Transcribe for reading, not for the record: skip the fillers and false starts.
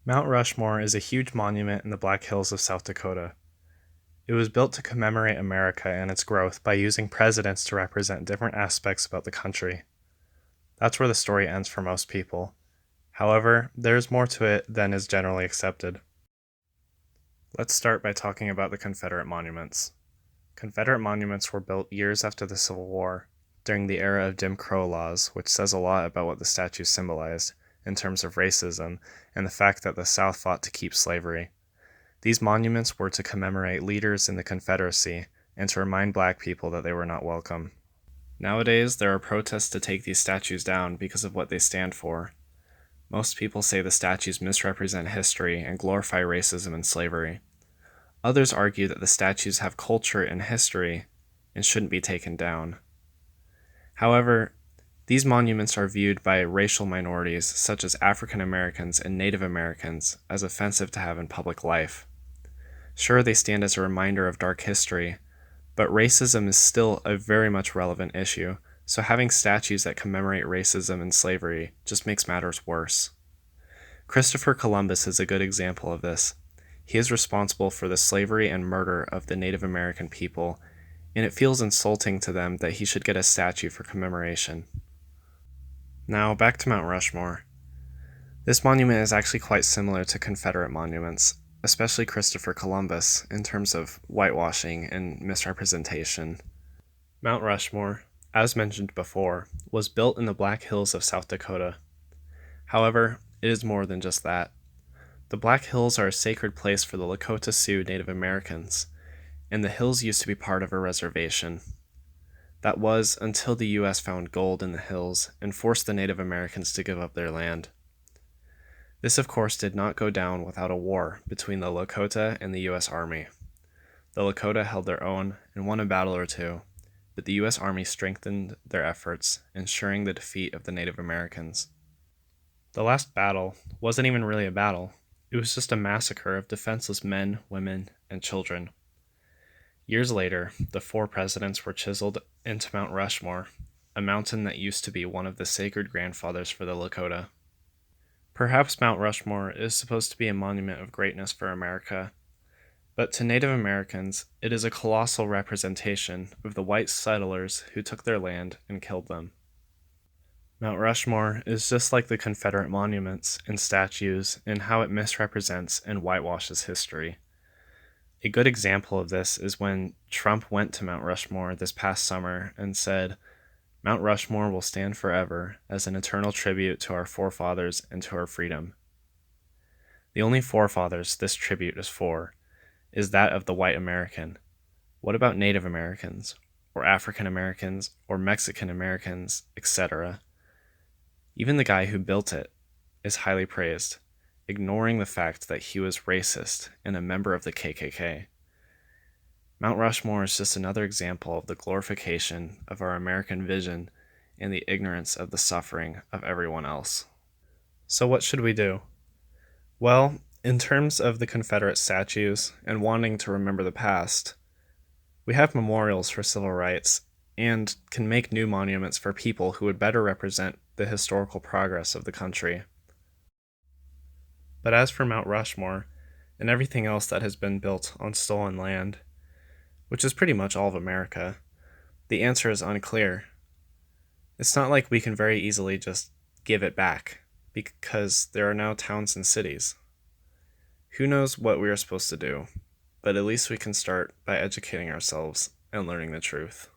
Mount Rushmore is a huge monument in the Black Hills of South Dakota. It was built to commemorate America and its growth by using presidents to represent different aspects about the country. That's where the story ends for most people. However, there is more to it than is generally accepted. Let's start by talking about the Confederate monuments. Confederate monuments were built years after the Civil War, during the era of Jim Crow laws, which says a lot about what the statues symbolized in terms of racism and the fact that the South fought to keep slavery. These monuments were to commemorate leaders in the Confederacy and to remind black people that they were not welcome. Nowadays, there are protests to take these statues down because of what they stand for. Most people say the statues misrepresent history and glorify racism and slavery. Others argue that the statues have culture and history and shouldn't be taken down. However, these monuments are viewed by racial minorities such as African Americans and Native Americans as offensive to have in public life. Sure, they stand as a reminder of dark history, but racism is still a very much relevant issue, so having statues that commemorate racism and slavery just makes matters worse. Christopher Columbus is a good example of this. He is responsible for the slavery and murder of the Native American people, and it feels insulting to them that he should get a statue for commemoration. Now, back to Mount Rushmore. This monument is actually quite similar to Confederate monuments, especially Christopher Columbus, in terms of whitewashing and misrepresentation. Mount Rushmore, as mentioned before, was built in the Black Hills of South Dakota. However, it is more than just that. The Black Hills are a sacred place for the Lakota Sioux Native Americans, and the hills used to be part of a reservation. That was until the U.S. found gold in the hills and forced the Native Americans to give up their land. This, of course, did not go down without a war between the Lakota and the U.S. Army. The Lakota held their own and won a battle or two, but the U.S. Army strengthened their efforts, ensuring the defeat of the Native Americans. The last battle wasn't even really a battle. It was just a massacre of defenseless men, women, and children. Years later, the 4 presidents were chiseled into Mount Rushmore, a mountain that used to be one of the sacred grandfathers for the Lakota. Perhaps Mount Rushmore is supposed to be a monument of greatness for America, but to Native Americans, it is a colossal representation of the white settlers who took their land and killed them. Mount Rushmore is just like the Confederate monuments and statues in how it misrepresents and whitewashes history. A good example of this is when Trump went to Mount Rushmore this past summer and said, "Mount Rushmore will stand forever as an eternal tribute to our forefathers and to our freedom." The only forefathers this tribute is for is that of the white American. What about Native Americans, or African Americans, or Mexican Americans, etc.? Even the guy who built it is highly praised, ignoring the fact that he was racist and a member of the KKK. Mount Rushmore is just another example of the glorification of our American vision and the ignorance of the suffering of everyone else. So what should we do? Well, in terms of the Confederate statues and wanting to remember the past, we have memorials for civil rights and can make new monuments for people who would better represent the historical progress of the country. But as for Mount Rushmore and everything else that has been built on stolen land, which is pretty much all of America, the answer is unclear. It's not like we can very easily just give it back, because there are now towns and cities. Who knows what we are supposed to do, but at least we can start by educating ourselves and learning the truth.